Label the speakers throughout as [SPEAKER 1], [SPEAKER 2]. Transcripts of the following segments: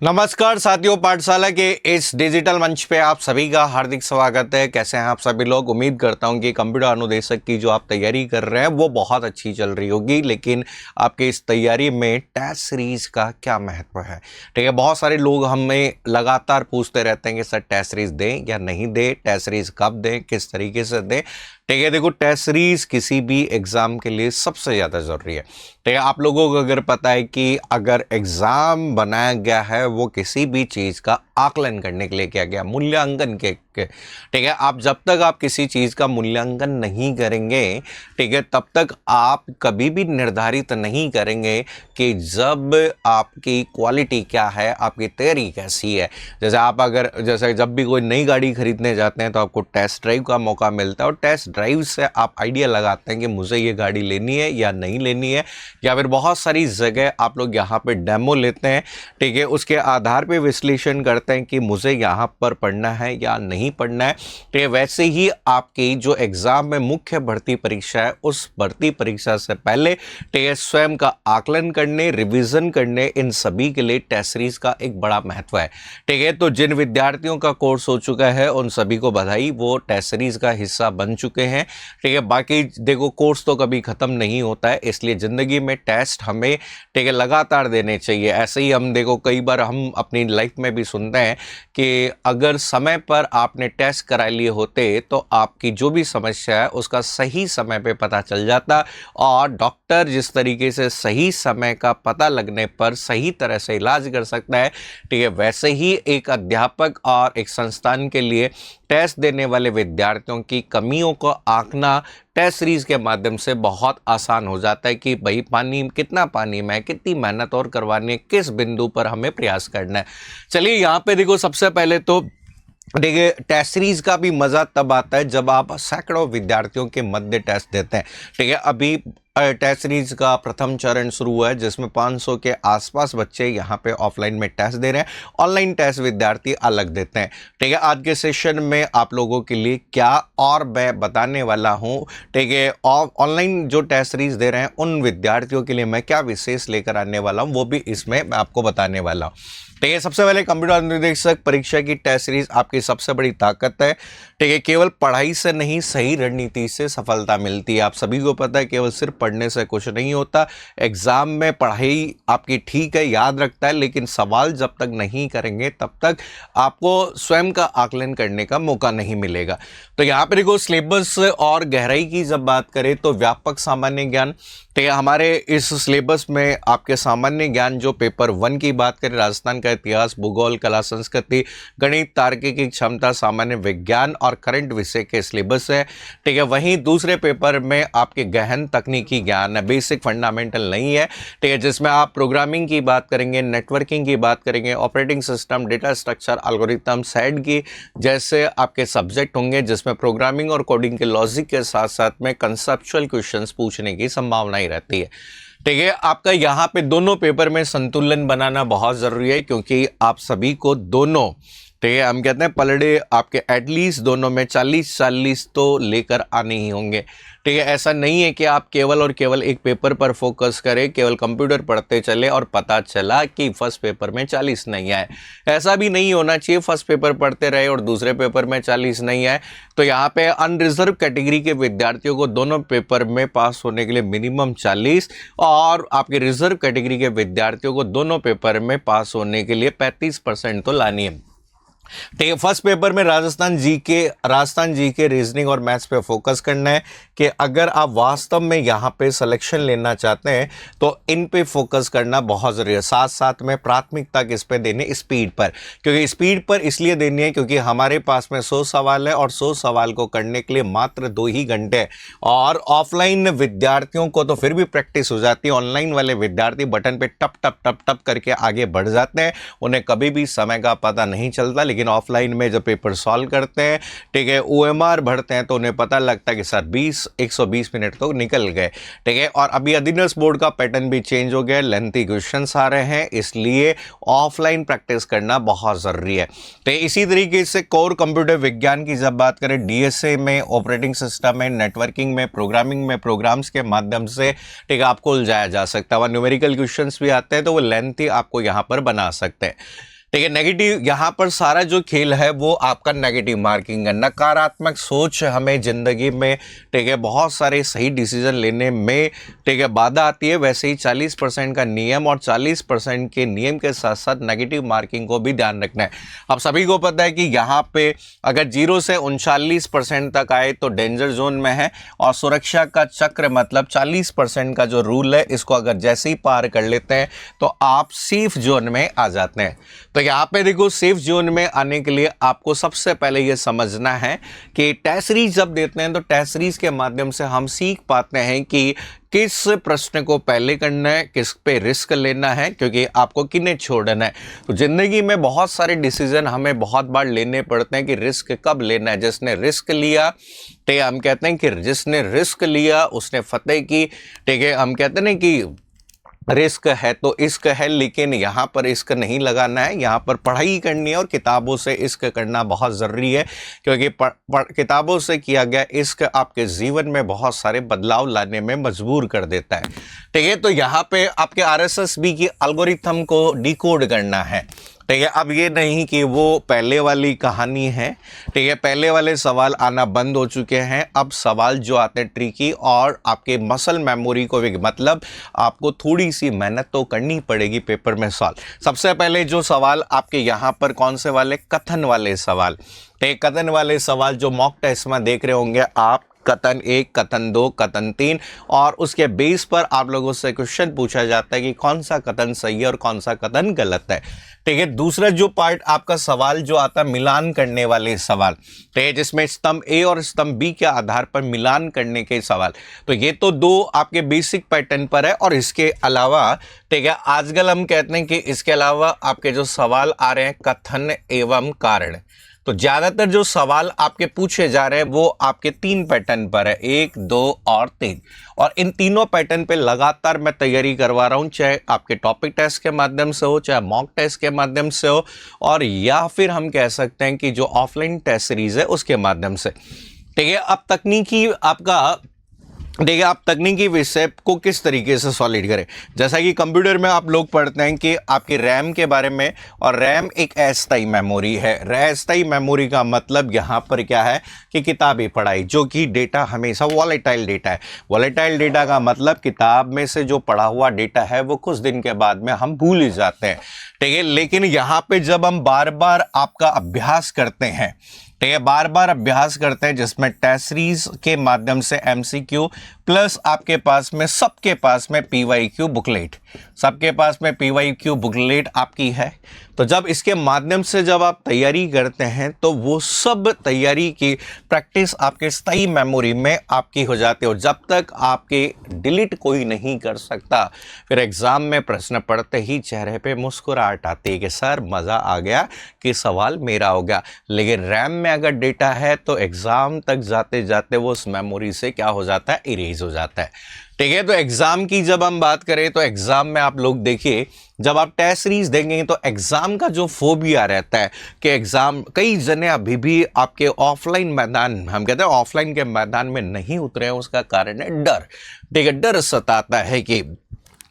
[SPEAKER 1] नमस्कार साथियों, पाठशाला के इस डिजिटल मंच पे आप सभी का हार्दिक स्वागत है। कैसे हैं आप सभी लोग। उम्मीद करता हूं कि कंप्यूटर अनुदेशक की जो आप तैयारी कर रहे हैं वो बहुत अच्छी चल रही होगी। लेकिन आपके इस तैयारी में टेस्ट सीरीज का क्या महत्व है, ठीक है। बहुत सारे लोग हमें लगातार पूछते रहते हैं कि सर टेस्ट सीरीज दें या नहीं दें, टेस्ट सीरीज कब दें, किस तरीके से दें, ठीक है। देखो, टेस्ट सीरीज किसी भी एग्जाम के लिए सबसे ज़्यादा ज़रूरी है, ठीक है। आप लोगों को अगर पता है कि अगर एग्ज़ाम बनाया गया है वो किसी भी चीज़ का आकलन करने के लिए किया गया, मूल्यांकन के ठीक है। आप जब तक आप किसी चीज़ का मूल्यांकन नहीं करेंगे, ठीक है, तब तक आप कभी भी निर्धारित नहीं करेंगे कि जब आपकी क्वालिटी क्या है, आपकी तैयारी कैसी है। जैसे जब भी कोई नई गाड़ी खरीदने जाते हैं तो आपको टेस्ट ड्राइव का मौका मिलता है और टेस्ट ड्राइव से आप आइडिया लगाते हैं कि मुझे ये गाड़ी लेनी है या नहीं लेनी है। या फिर बहुत सारी जगह आप लोग यहाँ पे डेमो लेते हैं, ठीक है, उसके आधार पे विश्लेषण करते हैं कि मुझे यहाँ पर पढ़ना है या नहीं पढ़ना है। तो वैसे ही आपकी जो एग्जाम में मुख्य भर्ती परीक्षा है, उस भर्ती परीक्षा से पहले टेस्ट स्वयं का आकलन करने, रिवीजन करने, इन सभी के लिए टेस्ट सीरीज का एक बड़ा महत्व है, ठीक है। तो जिन विद्यार्थियों का कोर्स हो चुका है उन सभी को बधाई, वो टेस्ट सीरीज का हिस्सा बन चुके हैं, ठीक है। बाकी देखो, कोर्स तो कभी खत्म नहीं होता है, इसलिए जिंदगी में टेस्ट हमें, ठीक है, लगातार देने चाहिए। ऐसे ही हम देखो, कई बार हम अपनी लाइफ में भी सुनते हैं कि अगर समय पर आपने टेस्ट करा लिए होते तो आपकी जो भी समस्या है उसका सही समय पे पता चल जाता, और डॉक्टर जिस तरीके से सही समय का पता लगने पर सही तरह से इलाज कर सकता है, ठीक है, वैसे ही एक अध्यापक और एक संस्थान के लिए टेस्ट देने वाले विद्यार्थियों की कमियों को आंकना टेस्ट सीरीज के माध्यम से बहुत आसान हो जाता है कि भाई कितना पानी में, कितनी मेहनत और करवानी है, किस बिंदु पर हमें प्रयास करना है। चलिए यहाँ पे देखो, सबसे पहले तो देखिए, टेस्ट सीरीज का भी मज़ा तब आता है जब आप सैकड़ों विद्यार्थियों के मध्य टेस्ट देते हैं, ठीक है। अभी टेस्ट सीरीज का प्रथम चरण शुरू हुआ है जिसमें 500 के आसपास बच्चे यहाँ पे ऑफलाइन में टेस्ट दे रहे हैं, ऑनलाइन टेस्ट विद्यार्थी अलग देते हैं, ठीक है। आज के सेशन में आप लोगों के लिए क्या और मैं बताने वाला हूँ, ठीक है। और ऑनलाइन जो टेस्ट सीरीज दे रहे हैं उन विद्यार्थियों के लिए मैं क्या विशेष लेकर आने वाला हूँ, वो भी इसमें मैं आपको बताने वाला हूँ, ठीक है। सबसे पहले कंप्यूटर अनुदेशक परीक्षा की टेस्ट सीरीज आपकी सबसे बड़ी ताकत है, ठीक है। केवल पढ़ाई से नहीं, सही रणनीति से सफलता मिलती है। आप सभी को पता है केवल सिर्फ पढ़ने से कुछ नहीं होता। एग्जाम में पढ़ाई आपकी ठीक है, याद रखता है, लेकिन सवाल जब तक नहीं करेंगे तब तक आपको स्वयं का आकलन करने का मौका नहीं मिलेगा। तो यहाँ पर देखो, सिलेबस और गहराई की जब बात करें तो व्यापक सामान्य ज्ञान, ठीक है। हमारे इस सिलेबस में आपके सामान्य ज्ञान जो पेपर 1 की बात करें, राजस्थान का इतिहास, भूगोल, कला, संस्कृति, गणित, तार्किक क्षमता, सामान्य विज्ञान और करंट विषय के सिलेबस है, ठीक है। वहीं दूसरे पेपर में आपके गहन तकनीकी ज्ञान है, बेसिक फंडामेंटल नहीं है, ठीक है, जिसमें आप प्रोग्रामिंग की बात करेंगे, नेटवर्किंग की बात करेंगे, operating system, data structure, algorithm, said की जैसे आपके सब्जेक्ट होंगे, जिसमें प्रोग्रामिंग और कोडिंग के लॉजिक के साथ साथ में कंसेप्चुअल क्वेश्चंस पूछने की संभावना रहती है, ठीक है। आपका यहाँ पे दोनों पेपर में संतुलन बनाना बहुत ज़रूरी है, क्योंकि आप सभी को दोनों, ठीक है, हम कहते हैं पलड़े आपके एटलीस्ट दोनों में 40-40 तो लेकर आने ही होंगे, ठीक है। ऐसा नहीं है कि आप केवल और केवल एक पेपर पर फोकस करें, केवल कंप्यूटर पढ़ते चले और पता चला कि फर्स्ट पेपर में 40 नहीं आए। ऐसा भी नहीं होना चाहिए, फर्स्ट पेपर पढ़ते रहे और दूसरे पेपर में 40 नहीं आए। तो यहाँ पे अनरिजर्व कैटेगरी के विद्यार्थियों को दोनों पेपर में पास होने के लिए मिनिमम 40, और आपके रिजर्व कैटेगरी के विद्यार्थियों को दोनों पेपर में पास होने के लिए 35% तो लानी है, ठीक है। फर्स्ट पेपर में राजस्थान जीके, रीजनिंग और मैथ्स पे फोकस करना है कि अगर आप वास्तव में यहाँ पे सिलेक्शन लेना चाहते हैं तो इन पे फोकस करना बहुत ज़रूरी है। साथ साथ में प्राथमिकता किस पे देनी, स्पीड पर, क्योंकि स्पीड पर इसलिए देनी है क्योंकि हमारे पास में 100 सवाल है और 100 सवाल को करने के लिए मात्र 2 ही घंटे है। और ऑफलाइन विद्यार्थियों को तो फिर भी प्रैक्टिस हो जाती है, ऑनलाइन वाले विद्यार्थी बटन पे टप टप टप टप करके आगे बढ़ जाते हैं, उन्हें कभी भी समय का पता नहीं चलता। लेकिन ऑफलाइन में जब पेपर सॉल्व करते हैं, ठीक है, OMR भरते हैं तो उन्हें पता लगता है कि सर 120 मिनट तो निकल गए, ठीक है। और अभी अधिनस बोर्ड का पैटर्न भी चेंज हो गया, लेंथी क्वेश्चंस आ रहे हैं, इसलिए ऑफलाइन प्रैक्टिस करना बहुत ज़रूरी है। तो इसी तरीके से कोर कंप्यूटर विज्ञान की जब बात करें, DSA में, ऑपरेटिंग सिस्टम में, नेटवर्किंग में, प्रोग्रामिंग में, प्रोग्राम्स के माध्यम से, ठीक है, आपको उलझाया जा सकता है। वहाँ न्यूमेरिकल क्वेश्चंस भी आते हैं तो वो लेंथी आपको यहाँ पर बना सकते हैं, ठीक है। नेगेटिव यहाँ पर सारा जो खेल है वो आपका नेगेटिव मार्किंग है। नकारात्मक सोच हमें जिंदगी में, ठीक है, बहुत सारे सही डिसीजन लेने में, ठीक है, बाधा आती है। वैसे ही 40% का नियम और 40% के नियम के साथ साथ नेगेटिव मार्किंग को भी ध्यान रखना है। अब सभी को पता है कि यहाँ पे अगर 0 से 39% तक आए तो डेंजर जोन में है, और सुरक्षा का चक्र मतलब 40% का जो रूल है, इसको अगर जैसे ही पार कर लेते हैं तो आप सेफ जोन में आ जाते हैं। तो यहाँ पे देखो, सेफ जोन में आने के लिए आपको सबसे पहले ये समझना है कि टेस्ट सीरीज जब देते हैं तो टेस्ट सीरीज के माध्यम से हम सीख पाते हैं कि किस प्रश्न को पहले करना है, किस पे रिस्क लेना है, क्योंकि आपको किन्हें छोड़ना है। तो जिंदगी में बहुत सारे डिसीजन हमें बहुत बार लेने पड़ते हैं कि रिस्क कब लेना है। जिसने रिस्क लिया, ठीक है, हम कहते हैं कि जिसने रिस्क लिया उसने फतेह की, ठीक है। हम कहते हैं कि रिस्क है तो इश्क है, लेकिन यहाँ पर इश्क नहीं लगाना है, यहाँ पर पढ़ाई करनी है और किताबों से इश्क करना बहुत ज़रूरी है, क्योंकि किताबों से किया गया इश्क आपके जीवन में बहुत सारे बदलाव लाने में मजबूर कर देता है, ठीक है। तो यहाँ पे आपके RSSB की एल्गोरिथम को डिकोड करना है, ठीक है। अब ये नहीं कि वो पहले वाली कहानी है, ठीक है, पहले वाले सवाल आना बंद हो चुके हैं। अब सवाल जो आते हैं ट्रिकी और आपके मसल मेमोरी को भी, मतलब आपको थोड़ी सी मेहनत तो करनी पड़ेगी पेपर में सॉल्व। सबसे पहले जो सवाल आपके यहाँ पर कौन से वाले, कथन वाले सवाल, ठीक, कथन वाले सवाल जो मॉक टेस्ट में देख रहे होंगे आप, कथन 1, कथन 2, कथन 3, और उसके बेस पर आप लोगों से क्वेश्चन पूछा जाता है कि कौन सा कथन सही है और कौन सा कथन गलत है, ठीक है। दूसरा जो पार्ट आपका सवाल जो आता है मिलान करने वाले सवाल, ठीक है, जिसमें स्तंभ A और स्तंभ B के आधार पर मिलान करने के सवाल। तो ये तो 2 आपके बेसिक पैटर्न पर है, और इसके अलावा, ठीक है, आजकल हम कहते हैं कि इसके अलावा आपके जो सवाल आ रहे हैं कथन एवं कारण। तो ज्यादातर जो सवाल आपके पूछे जा रहे हैं वो आपके 3 पैटर्न पर है, 1, 2 और 3, और इन तीनों पैटर्न पे लगातार मैं तैयारी करवा रहा हूं, चाहे आपके टॉपिक टेस्ट के माध्यम से हो, चाहे मॉक टेस्ट के माध्यम से हो, और या फिर हम कह सकते हैं कि जो ऑफलाइन टेस्ट सीरीज है उसके माध्यम से, ठीक है। अब तकनीकी आपका देखिए, आप तकनीकी विषय को किस तरीके से सॉलिड करें। जैसा कि कंप्यूटर में आप लोग पढ़ते हैं कि आपकी रैम के बारे में, और रैम एक अस्थायी मेमोरी है। अस्थायी मेमोरी का मतलब यहाँ पर क्या है कि किताबी पढ़ाई, जो कि डेटा हमेशा वॉलेटाइल डेटा है। वॉलेटाइल डेटा का मतलब किताब में से जो पढ़ा हुआ डेटा है वो कुछ दिन के बाद में हम भूल ही जाते हैं, ठीक है। लेकिन यहाँ पे जब हम बार बार आपका अभ्यास करते हैं, ठीक है, बार बार अभ्यास करते हैं, जिसमें टेस्ट सीरीज के माध्यम से MCQ प्लस आपके पास में, सबके पास में PYQ बुकलेट, सबके पास में PYQ बुकलेट आपकी है। तो जब इसके माध्यम से जब आप तैयारी करते हैं तो वो सब तैयारी की प्रैक्टिस आपके स्थायी मेमोरी में आपकी हो जाती है, और जब तक आपके डिलीट कोई नहीं कर सकता, फिर एग्ज़ाम में प्रश्न पढ़ते ही चेहरे पे मुस्कुराहट आती है कि सर मज़ा आ गया कि सवाल मेरा हो गया। लेकिन रैम में अगर डेटा है तो एग्ज़ाम तक जाते जाते वो उस मेमोरी से क्या हो जाता है, इरेज हो जाता है, ठीक है। तो एग्ज़ाम की जब हम बात करें तो एग्ज़ाम में आप लोग देखिए, जब आप टेस्ट सीरीज देंगे तो एग्ज़ाम का जो फोबिया रहता है कि एग्ज़ाम, कई जने अभी भी आपके ऑफलाइन मैदान, हम कहते हैं ऑफलाइन के मैदान में नहीं उतरे हैं। उसका कारण है डर, ठीक है। डर सताता है कि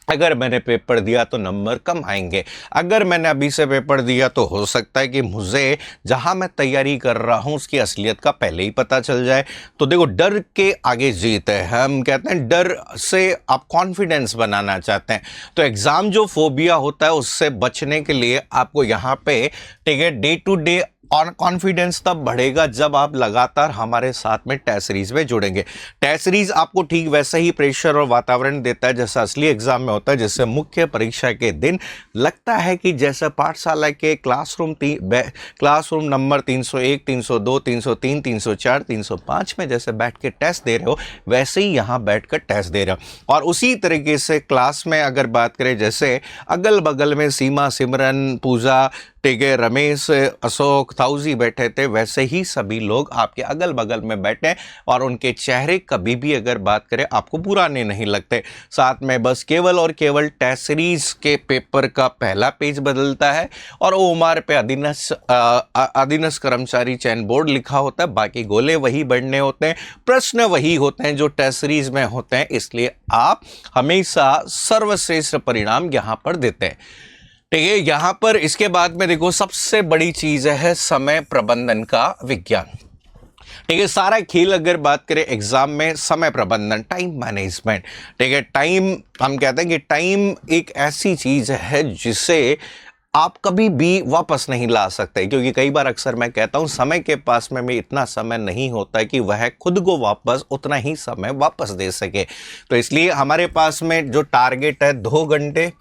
[SPEAKER 1] अगर मैंने पेपर दिया तो नंबर कम आएंगे, अगर मैंने अभी से पेपर दिया तो हो सकता है कि मुझे जहां मैं तैयारी कर रहा हूं उसकी असलियत का पहले ही पता चल जाए। तो देखो, डर के आगे जीत है। हम कहते हैं डर से आप कॉन्फिडेंस बनाना चाहते हैं, तो एग्ज़ाम जो फोबिया होता है उससे बचने के लिए आपको यहाँ पे, ठीक है, डे टू डे और कॉन्फिडेंस तब बढ़ेगा जब आप लगातार हमारे साथ में टेस्ट सीरीज में जुड़ेंगे। टेस्ट सीरीज आपको ठीक वैसा ही प्रेशर और वातावरण देता है जैसा असली एग्जाम में होता है, जिससे मुख्य परीक्षा के दिन लगता है कि जैसे पाठशाला के क्लासरूम नंबर 301, 302, 303, 304, 305 में जैसे बैठ के टेस्ट दे रहे हो, वैसे ही यहाँ बैठ कर टेस्ट दे रहे हो। और उसी तरीके से क्लास में अगर बात करें, जैसे अगल बगल में सीमा, सिमरन, पूजा, ठीक है, रमेश, अशोक, ताऊजी बैठे थे, वैसे ही सभी लोग आपके अगल बगल में बैठे और उनके चेहरे कभी भी अगर बात करें आपको पुराने नहीं लगते। साथ में बस केवल और केवल टेस्ट सीरीज के पेपर का पहला पेज बदलता है और ओमार पे अधीनस्थ कर्मचारी चयन बोर्ड लिखा होता है, बाकी गोले वही बढ़ने होते हैं, प्रश्न वही होते हैं जो टेस्ट सीरीज में होते हैं, इसलिए आप हमेशा सर्वश्रेष्ठ परिणाम यहां पर देते हैं। ठीक है, यहां पर इसके बाद में देखो सबसे बड़ी चीज है समय प्रबंधन का विज्ञान। ठीक है, सारा खेल अगर बात करें एग्जाम में समय प्रबंधन, टाइम मैनेजमेंट। ठीक है, टाइम, हम कहते हैं कि टाइम एक ऐसी चीज है जिसे आप कभी भी वापस नहीं ला सकते, क्योंकि कई बार अक्सर मैं कहता हूं समय के पास में भी इतना समय नहीं होता है कि वह खुद को वापस उतना ही समय वापस दे सके। तो इसलिए हमारे पास में जो टारगेट है 2 घंटे,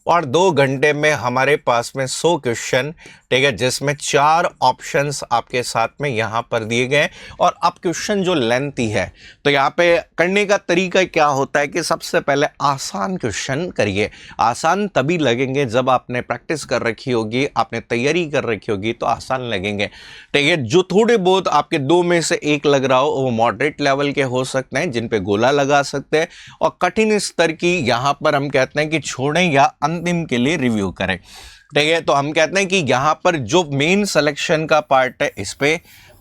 [SPEAKER 1] और 2 घंटे में हमारे पास में 100 क्वेश्चन, ठीक है, जिसमें 4 ऑप्शंस आपके साथ में यहाँ पर दिए गए। और अब क्वेश्चन जो लेंथी है तो यहाँ पे करने का तरीका क्या होता है कि सबसे पहले आसान क्वेश्चन करिए। आसान तभी लगेंगे जब आपने प्रैक्टिस कर रखी होगी, आपने तैयारी कर रखी होगी, तो आसान लगेंगे। ठीक है, जो थोड़े बहुत आपके 2 में से 1 लग रहा हो वो मॉडरेट लेवल के हो सकते हैं, जिन पे गोला लगा सकते हैं, और कठिन स्तर की यहाँ पर हम कहते हैं कि छोड़ें या अंतिम के लिए रिव्यू करें। ठीक है, तो हम कहते हैं कि यहां पर जो मेन सिलेक्शन का पार्ट है इस पे,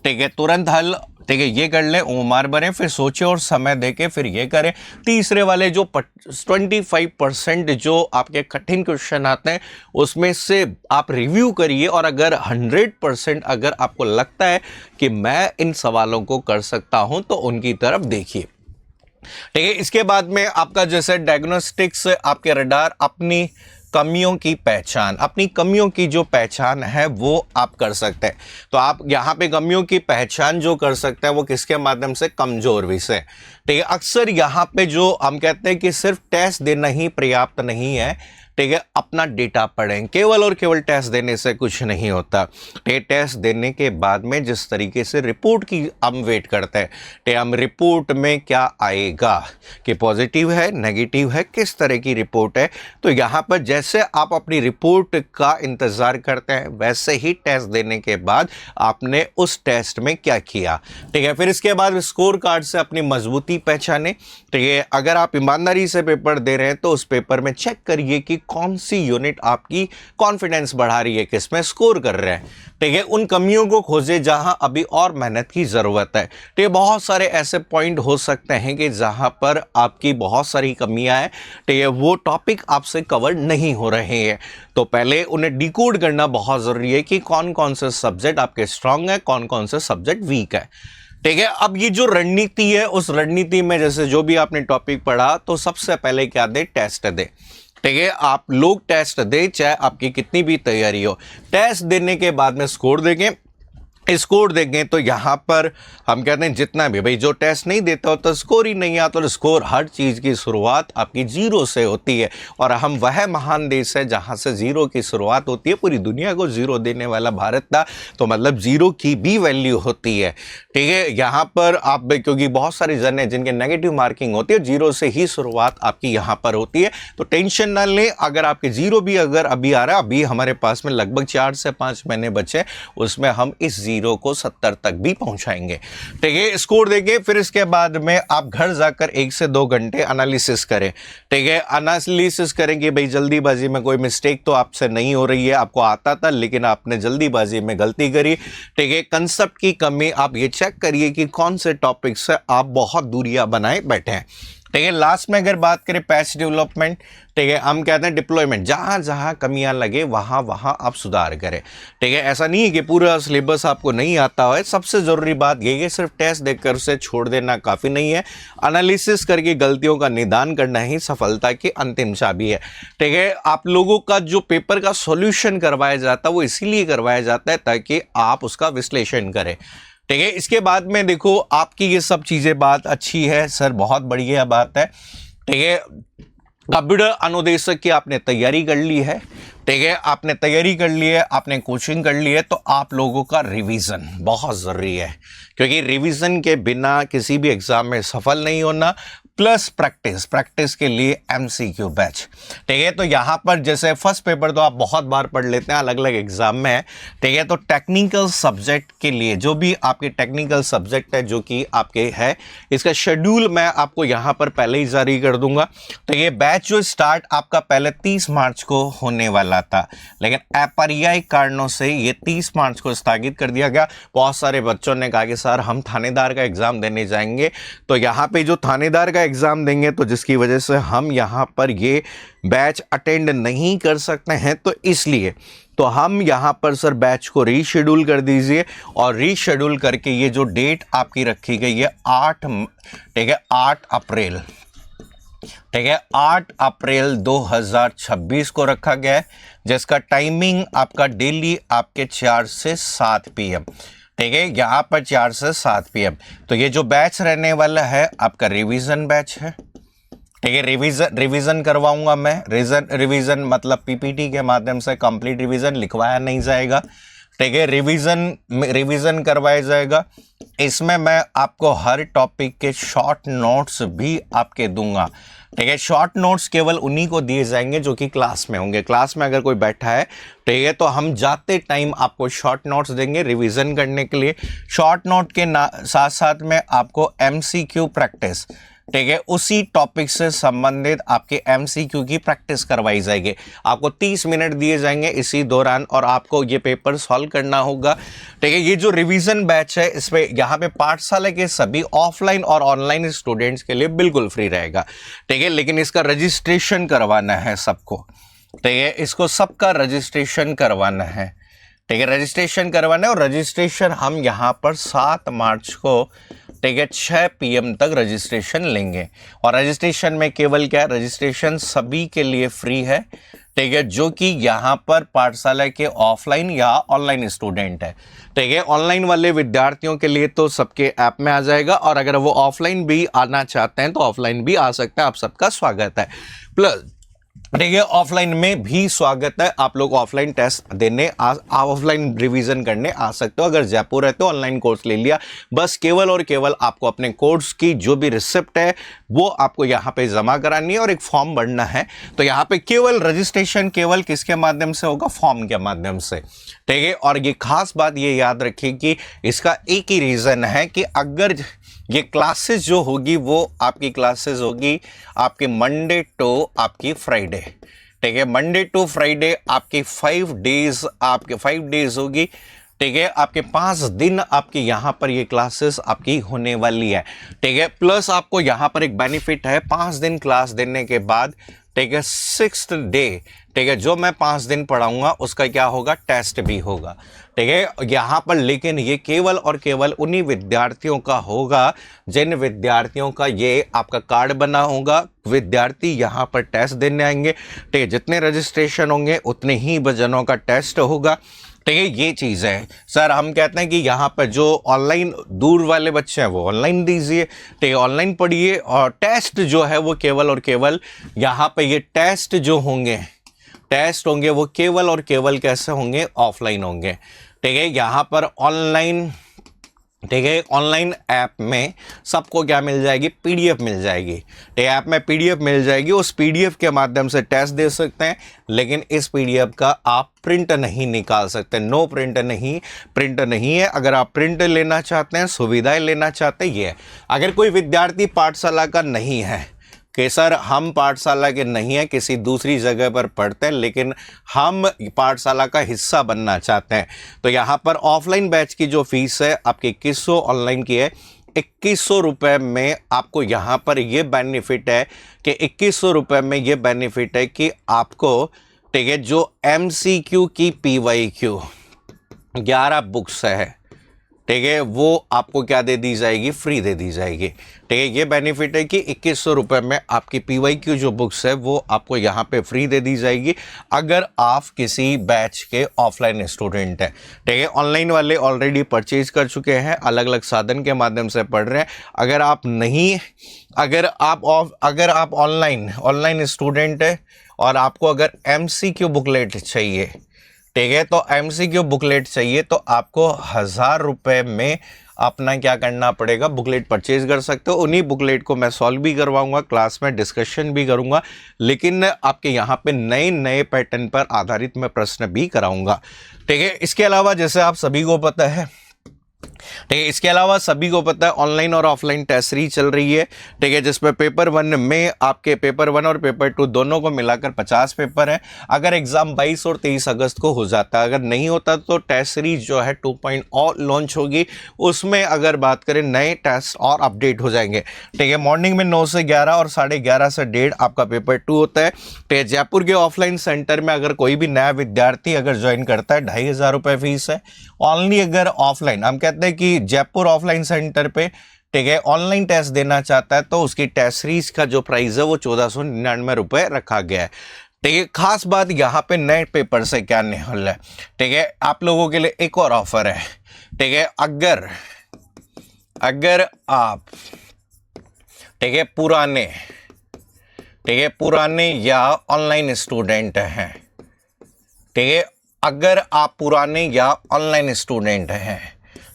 [SPEAKER 1] ठीक है, तुरंत हल, ठीक है, ये कर लें, उम्र बने, फिर सोचे और समय देके फिर ये करें। तीसरे वाले जो 25% जो आपके कठिन क्वेश्चन आते हैं उसमें से आप रिव्यू करिए, और अगर 100% अगर आपको लगता है कि मैं इन सवालों को कर सकता हूं तो उनकी तरफ देखिए। ठीक है, इसके बाद में आपका जैसे डायग्नोस्टिक्स, आपके रडार, अपनी कमियों की पहचान, अपनी कमियों की जो पहचान है वो आप कर सकते हैं। तो आप यहाँ पे कमियों की पहचान जो कर सकते हैं वो किसके माध्यम से, कमजोर विषय। ठीक है, अक्सर यहाँ पे जो हम कहते हैं कि सिर्फ टेस्ट देना ही पर्याप्त नहीं है, ठीक है, अपना डेटा पढ़ें। केवल और केवल टेस्ट देने से कुछ नहीं होता। टेस्ट देने के बाद में जिस तरीके से रिपोर्ट की हम वेट करते हैं, हम रिपोर्ट में क्या आएगा कि पॉजिटिव है, नेगेटिव है, किस तरह की रिपोर्ट है, तो यहाँ पर जैसे आप अपनी रिपोर्ट का इंतज़ार करते हैं वैसे ही टेस्ट देने के बाद आपने उस टेस्ट में क्या किया। ठीक है, फिर इसके बाद स्कोर कार्ड से अपनी मजबूती पहचाने। ठीक है, अगर आप ईमानदारी से पेपर दे रहे हैं तो उस पेपर में चेक करिए कि कौन सी यूनिट आपकी कॉन्फिडेंस बढ़ा रही है, किसमें स्कोर कर रहे हैं। ठीक है, उन कमियों को खोजे जहां अभी और मेहनत की जरूरत है। ठीक है, बहुत सारे ऐसे पॉइंट हो सकते हैं कि जहां पर आपकी बहुत सारी कमियां हैं, ठीक है, वो टॉपिक आपसे कवर नहीं हो रहे हैं, तो पहले उन्हें डिकोड करना बहुत जरूरी है कि कौन कौन से सब्जेक्ट आपके स्ट्रांग है, कौन कौन से सब्जेक्ट वीक है। ठीक है, अब ये जो रणनीति है उस रणनीति में जैसे जो भी आपने टॉपिक पढ़ा तो सबसे पहले क्या दे, टेस्ट दे। ठीक है, आप लोग टेस्ट दे, चाहे आपकी कितनी भी तैयारी हो। टेस्ट देने के बाद में स्कोर देंगे, स्कोर देंगे तो यहाँ पर हम कहते हैं जितना भी, भाई जो टेस्ट नहीं देता हो तो स्कोर ही नहीं आता, तो स्कोर हर चीज़ की शुरुआत आपकी 0 से होती है, और हम वह महान देश है जहाँ से 0 की शुरुआत होती है। पूरी दुनिया को 0 देने वाला भारत था, तो मतलब 0 की भी वैल्यू होती है। ठीक है, यहाँ पर आप, क्योंकि बहुत सारे जन हैं जिनके नेगेटिव मार्किंग होती है, 0 से ही शुरुआत आपकी यहाँ पर होती है, तो टेंशन ना लें। अगर आपके 0 भी अगर अभी आ रहा है, अभी हमारे पास में लगभग 4 से 5 महीने बचे, उसमें हम इस 0 को 70 तक भी पहुंचाएंगे। ठीक है, स्कोर देंगे, फिर इसके बाद में आप घर जाकर 1 से 2 घंटे एनालिसिस करें। ठीक है, एनालिसिस करेंगे, भाई जल्दीबाजी में कोई मिस्टेक तो आपसे नहीं हो रही है, आपको आता था लेकिन आपने जल्दीबाजी में गलती करी। ठीक है, कंसेप्ट की कमी, आप ये चेक करिए कि कौन से टॉपिक से आप बहुत दूरियां बनाए बैठे हैं। ठीक है, लास्ट में अगर बात करें पैच डेवलपमेंट, ठीक है, हम कहते हैं डिप्लॉयमेंट, जहां जहां कमियां लगे वहां वहां आप सुधार करें। ठीक है, ऐसा नहीं है कि पूरा सिलेबस आपको नहीं आता है। सबसे ज़रूरी बात यही है, सिर्फ टेस्ट देखकर से छोड़ देना काफ़ी नहीं है, एनालिसिस करके गलतियों का निदान करना ही सफलता की अंतिम चाबी है। ठीक है, आप लोगों का जो पेपर का सॉल्यूशन करवाया जाता है वो इसीलिए करवाया जाता है ताकि आप उसका विश्लेषण करें। ठीक है, इसके बाद में देखो आपकी ये सब चीज़ें बात अच्छी है सर, बहुत बढ़िया बात है। ठीक है, कंप्यूटर अनुदेशक की आपने तैयारी कर ली है। ठीक है, आपने तैयारी कर ली है, आपने कोचिंग कर ली है, तो आप लोगों का रिवीजन बहुत ज़रूरी है, क्योंकि रिवीजन के बिना किसी भी एग्ज़ाम में सफल नहीं होना। प्लस प्रैक्टिस के लिए एमसीक्यू बैच। ठीक है, तो यहाँ पर जैसे फर्स्ट पेपर तो आप बहुत बार पढ़ लेते हैं, अलग अलग एग्जाम में है। ठीक है, तो टेक्निकल सब्जेक्ट के लिए जो भी आपके टेक्निकल सब्जेक्ट है जो कि आपके है, इसका शेड्यूल मैं आपको यहाँ पर पहले ही जारी कर दूंगा। तो ये बैच जो स्टार्ट आपका पहले 30 मार्च को होने वाला था, लेकिन अपरिहार्य कारणों से ये 30 मार्च को स्थगित कर दिया गया। बहुत सारे बच्चों ने कहा कि सर हम थानेदार का एग्जाम देने जाएंगे, तो यहाँ पे जो थानेदार का एग्जाम देंगे तो जिसकी वजह से हम यहाँ पर ये बैच अटेंड नहीं कर सकते हैं, तो इसलिए तो हम यहाँ पर सर बैच को रीशेड्यूल कर दीजिए। और रीशेड्यूल करके ये जो डेट आपकी रखी गई है 8 अप्रैल, ठीक है, 8 अप्रैल 2026 को रखा गया है, जिसका टाइमिंग आपका डेली आपके 4 से 7 PM। ठीक है, यहाँ पर 4 से 7 PM। तो ये जो बैच रहने वाला है आपका रिवीजन बैच है। ठीक है, रिवीजन करवाऊंगा मैं। रिवीजन मतलब पीपीटी के माध्यम से कंप्लीट रिवीजन लिखवाया नहीं जाएगा। ठीक है, रिवीजन करवाया जाएगा। इसमें मैं आपको हर टॉपिक के शॉर्ट नोट्स भी आपके दूंगा। ठीक है, शॉर्ट नोट्स केवल उन्हीं को दिए जाएंगे जो कि क्लास में होंगे। क्लास में अगर कोई बैठा है, ठीक है, तो हम जाते टाइम आपको शॉर्ट नोट्स देंगे रिवीजन करने के लिए। शॉर्ट नोट के साथ साथ में आपको एमसीक्यू प्रैक्टिस, ठीक है, उसी टॉपिक से संबंधित आपके एमसीक्यू की प्रैक्टिस करवाई जाएगी। आपको 30 मिनट दिए जाएंगे इसी दौरान और आपको ये पेपर सॉल्व करना होगा। ठीक है, ये जो रिवीजन बैच है इसमें यहाँ पे पाठशाला के सभी ऑफलाइन और ऑनलाइन स्टूडेंट्स के लिए बिल्कुल फ्री रहेगा। ठीक है, लेकिन इसका रजिस्ट्रेशन करवाना है सबको। ठीक है, इसको सबका रजिस्ट्रेशन करवाना है। ठीक है, रजिस्ट्रेशन करवाना है और रजिस्ट्रेशन हम यहाँ पर 7 मार्च को, ठीक है, 6 PM तक रजिस्ट्रेशन लेंगे। और रजिस्ट्रेशन में केवल क्या, रजिस्ट्रेशन सभी के लिए फ्री है। ठीक है, जो कि यहाँ पर पाठशाला के ऑफलाइन या ऑनलाइन स्टूडेंट है। ठीक है, ऑनलाइन वाले विद्यार्थियों के लिए तो सबके ऐप में आ जाएगा, और अगर वो ऑफलाइन भी आना चाहते हैं तो ऑफलाइन भी आ सकते हैं। आप सबका स्वागत है। प्लस ठीक है, ऑफलाइन में भी स्वागत है। आप लोग ऑफलाइन टेस्ट देने, ऑफलाइन रिवीजन करने आ सकते हो। अगर जयपुर है तो ऑनलाइन कोर्स ले लिया, बस केवल और केवल आपको अपने कोर्स की जो भी रिसिप्ट है वो आपको यहाँ पे जमा करानी है और एक फॉर्म भरना है। तो यहाँ पे केवल रजिस्ट्रेशन केवल किसके माध्यम से होगा, फॉर्म के माध्यम से। ठीक है, और ये खास बात ये याद रखिए कि इसका एक ही रीज़न है कि अगर ये क्लासेस जो होगी वो आपकी क्लासेस होगी आपके मंडे टू आपकी फ्राइडे। ठीक है, मंडे टू फ्राइडे आपकी 5 डेज होगी। ठीक है, आपके 5 दिन आपके यहाँ पर ये क्लासेस आपकी होने वाली है। ठीक है, प्लस आपको यहाँ पर एक बेनिफिट है, 5 दिन क्लास देने के बाद, ठीक है, 6th डे, ठीक है, जो मैं 5 दिन पढ़ाऊंगा उसका क्या होगा, टेस्ट भी होगा। ठीक है, यहाँ पर लेकिन ये केवल और केवल उन्हीं विद्यार्थियों का होगा जिन विद्यार्थियों का ये आपका कार्ड बना होगा। विद्यार्थी यहाँ पर टेस्ट देने आएंगे। ठीक है, जितने रजिस्ट्रेशन होंगे उतने ही जनों का टेस्ट होगा। ठीक है, ये चीज़ है। सर हम कहते हैं कि यहाँ पर जो ऑनलाइन दूर वाले बच्चे हैं वो ऑनलाइन दीजिए, ठीक है, ऑनलाइन पढ़िए, और टेस्ट जो है वो केवल और केवल यहाँ पे ये टेस्ट होंगे वो केवल और केवल कैसे होंगे, ऑफलाइन होंगे। ठीक है, यहाँ पर ऑनलाइन, ठीक है, ऑनलाइन ऐप में सबको क्या मिल जाएगी, पीडीएफ मिल जाएगी। ठीक है, ऐप में पीडीएफ मिल जाएगी, उस पीडीएफ के माध्यम से टेस्ट दे सकते हैं, लेकिन इस पीडीएफ का आप प्रिंट नहीं निकाल सकते। नो प्रिंट नहीं है। अगर आप प्रिंट लेना चाहते हैं, सुविधाएं लेना चाहते हैं, ये है। अगर कोई विद्यार्थी पाठशाला का नहीं है कि सर हम पाठशाला के नहीं हैं, किसी दूसरी जगह पर पढ़ते हैं, लेकिन हम पाठशाला का हिस्सा बनना चाहते हैं, तो यहाँ पर ऑफलाइन बैच की जो फीस है आपकी 2100, ऑनलाइन की है 2100 रुपये में। आपको यहाँ पर ये बेनिफिट है कि 2100 रुपये में ये बेनिफिट है कि आपको, ठीक है, जो MCQ की PYQ 11 बुक्स है, ठीक है, वो आपको क्या दे दी जाएगी, फ्री दे दी जाएगी। ठीक है, ये बेनिफिट है कि 2100 रुपये में आपकी PYQ जो बुक्स है वो आपको यहाँ पे फ्री दे दी जाएगी अगर आप किसी बैच के ऑफलाइन स्टूडेंट हैं। ठीक है, ऑनलाइन वाले ऑलरेडी परचेज कर चुके हैं, अलग अलग साधन के माध्यम से पढ़ रहे हैं। अगर आप ऑनलाइन स्टूडेंट है और आपको अगर MCQ बुकलेट चाहिए, ठीक है, तो MCQ बुकलेट चाहिए तो आपको 1000 रुपये में अपना क्या करना पड़ेगा, बुकलेट परचेज कर सकते हो। उन्हीं बुकलेट को मैं सॉल्व भी करवाऊंगा, क्लास में डिस्कशन भी करूंगा, लेकिन आपके यहाँ पे नए नए पैटर्न पर आधारित मैं प्रश्न भी कराऊंगा। ठीक है, इसके अलावा जैसे आप सभी को पता है, ठीक है, इसके अलावा सभी को पता है ऑनलाइन और ऑफलाइन टेस्ट सीरीज चल रही है। ठीक है, जिसमें पेपर 1 में आपके पेपर 1 और पेपर 2 दोनों को मिलाकर 50 पेपर है। अगर एग्जाम 22 और 23 अगस्त को हो जाता है, अगर नहीं होता तो टेस्ट सीरीज जो है 2.0 लॉन्च होगी। उसमें अगर बात करें नए टेस्ट और अपडेट हो जाएंगे। ठीक है, मॉर्निंग में 9 से 11 और 11:30 से 1:30 आपका पेपर 2 होता है। ठीक है, जयपुर के ऑफलाइन सेंटर में अगर कोई भी नया विद्यार्थी अगर ज्वाइन करता है 2,500 रुपये फीस है। ऑनली अगर ऑफलाइन, हम कहते हैं कि जयपुर ऑफलाइन सेंटर पे, ठीक है, ऑनलाइन टेस्ट देना चाहता है तो उसकी टेस्ट सीरीज का जो प्राइस है वो 1499 रुपये रखा गया है। ठीक है, खास बात यहाँ पे नए पेपर से क्या निकल है। ठीक है, आप लोगों के लिए एक और ऑफर है। ठीक है, अगर आप, ठीक है, पुराने या ऑनलाइन स्टूडेंट हैं, ठीक है, अगर आप पुराने या ऑनलाइन स्टूडेंट हैं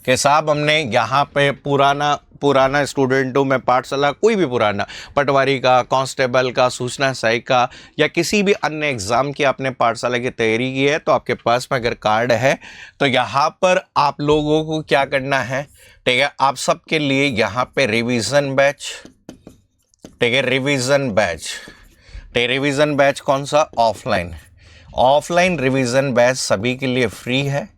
[SPEAKER 1] कि साहब हमने यहाँ पे पुराना स्टूडेंट हूँ मैं, पाठशाला कोई भी पुराना, पटवारी का, कांस्टेबल का, सूचना सहायक का या किसी भी अन्य एग्ज़ाम की आपने पाठशाला की तैयारी की है, तो आपके पास में अगर कार्ड है तो यहाँ पर आप लोगों को क्या करना है। ठीक है, आप सबके लिए यहाँ पे रिवीजन बैच, ठीक है, रिवीजन बैच कौन सा, ऑफलाइन रिवीजन बैच सभी के लिए फ्री है।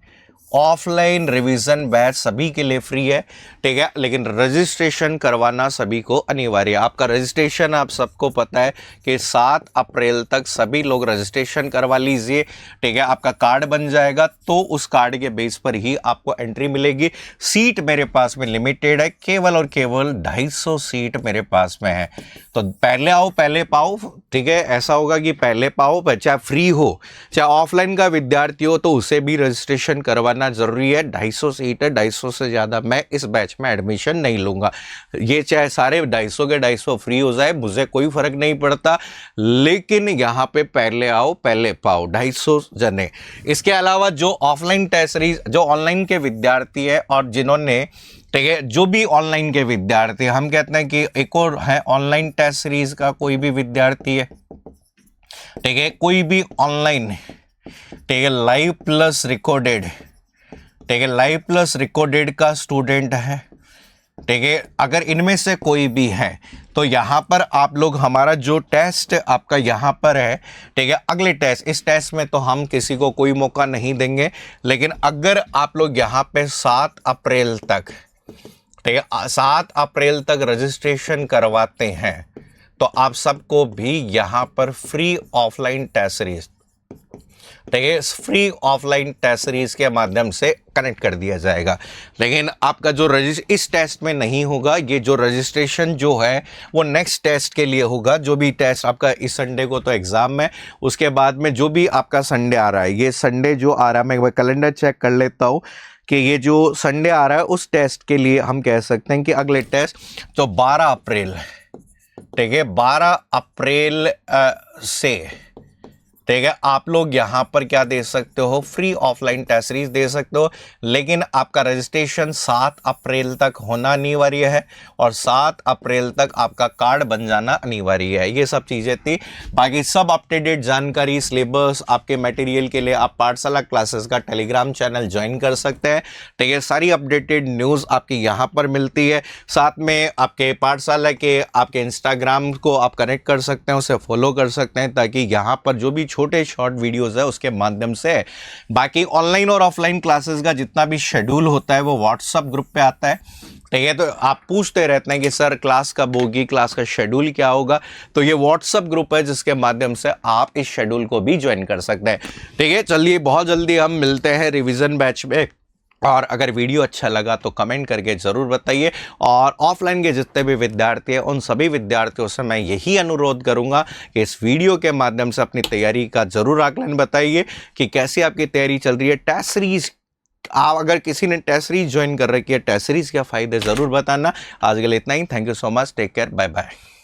[SPEAKER 1] ऑफलाइन रिवीजन बैच सभी के लिए फ्री है। ठीक है, लेकिन रजिस्ट्रेशन करवाना सभी को अनिवार्य है। आपका रजिस्ट्रेशन आप सबको पता है कि 7 अप्रैल तक सभी लोग रजिस्ट्रेशन करवा लीजिए। ठीक है, आपका कार्ड बन जाएगा तो उस कार्ड के बेस पर ही आपको एंट्री मिलेगी। सीट मेरे पास में लिमिटेड है, केवल और केवल 250 सीट मेरे पास में है। तो पहले आओ पहले पाओ। ठीक है, ऐसा होगा कि पहले पाओ, चाहे फ्री हो चाहे ऑफलाइन का विद्यार्थी हो तो उसे भी रजिस्ट्रेशन करवाना जरूरी है। 250 सीट है, 250 से ज्यादा मैं इस बैच में एडमिशन नहीं लूंगा। ये चाहे सारे 250 के 250 फ्री हो जाए, मुझे कोई फर्क नहीं पड़ता, लेकिन यहां पे पहले आओ पहले पाओ, 250 जने। इसके अलावा जो ऑफलाइन टेस्ट सीरीज, जो ऑनलाइन के विद्यार्थी है और जिन्होंने, ठीक है, जो भी ऑनलाइन के विद्यार्थी, हम कहते हैं कि एक और है ऑनलाइन टेस्ट सीरीज का कोई भी विद्यार्थी है, ठीक है, कोई भी ऑनलाइन, ठीक है, लाइव प्लस रिकॉर्डेड, ठीक है, लाइव प्लस रिकॉर्डेड का स्टूडेंट है, ठीक है, अगर इनमें से कोई भी है तो यहाँ पर आप लोग, हमारा जो टेस्ट आपका यहाँ पर है, ठीक है, अगले टेस्ट, इस टेस्ट में तो हम किसी को कोई मौका नहीं देंगे, लेकिन अगर आप लोग यहाँ पे 7 अप्रैल तक, ठीक है, 7 अप्रैल तक रजिस्ट्रेशन करवाते हैं तो आप सबको भी यहाँ पर फ्री ऑफलाइन टेस्ट सीरीज, ठीक है, फ्री ऑफलाइन टेस्ट सीरीज के माध्यम से कनेक्ट कर दिया जाएगा। लेकिन आपका जो इस टेस्ट में नहीं होगा, ये जो रजिस्ट्रेशन जो है वो नेक्स्ट टेस्ट के लिए होगा। जो भी टेस्ट आपका इस संडे को तो एग्ज़ाम है, उसके बाद में जो भी आपका संडे आ रहा है, ये संडे जो आ रहा है, मैं कैलेंडर चेक कर लेता हूँ कि ये जो संडे आ रहा है उस टेस्ट के लिए हम कह सकते हैं कि अगले टेस्ट तो 12 अप्रैल, ठीक है, 12 अप्रैल से, ठीक है, आप लोग यहाँ पर क्या दे सकते हो, फ्री ऑफलाइन टेस्ट सीरीज दे सकते हो, लेकिन आपका रजिस्ट्रेशन 7 अप्रैल तक होना अनिवार्य है और 7 अप्रैल तक आपका कार्ड बन जाना अनिवार्य है। ये सब चीज़ें थी। बाकी सब अप टू डेट जानकारी, सिलेबस, आपके मटेरियल के लिए आप पाठशाला क्लासेस का टेलीग्राम चैनल ज्वाइन कर सकते हैं। ठीक है, सारी अपडेटेड न्यूज़ आपकी यहाँ पर मिलती है। साथ में आपके पाठशाला के आपके इंस्टाग्राम को आप कनेक्ट कर सकते हैं, उसे फॉलो कर सकते हैं, ताकि यहाँ पर जो भी छोटे शॉर्ट वीडियोस है उसके माध्यम से बाकी ऑनलाइन और ऑफलाइन क्लासेस का जितना भी शेड्यूल होता है वो व्हाट्सएप ग्रुप पे आता है। ठीक है, तो आप पूछते रहते हैं कि सर क्लास कब होगी, क्लास का शेड्यूल क्या होगा, तो ये व्हाट्सएप ग्रुप है जिसके माध्यम से आप इस शेड्यूल को भी ज्वाइन कर सकते हैं। ठीक है, चलिए बहुत जल्दी हम मिलते हैं रिवीजन बैच में, और अगर वीडियो अच्छा लगा तो कमेंट करके ज़रूर बताइए। और ऑफलाइन के जितने भी विद्यार्थी हैं उन सभी विद्यार्थियों से मैं यही अनुरोध करूंगा कि इस वीडियो के माध्यम से अपनी तैयारी का ज़रूर आकलन बताइए कि कैसी आपकी तैयारी चल रही है। टेस्ट सीरीज, आप अगर किसी ने टेस्ट सीरीज ज्वाइन कर रखी है, टेस्ट सीरीज क्या फ़ायदे ज़रूर बताना। आज के लिए इतना ही। Thank you so much, take care, bye bye.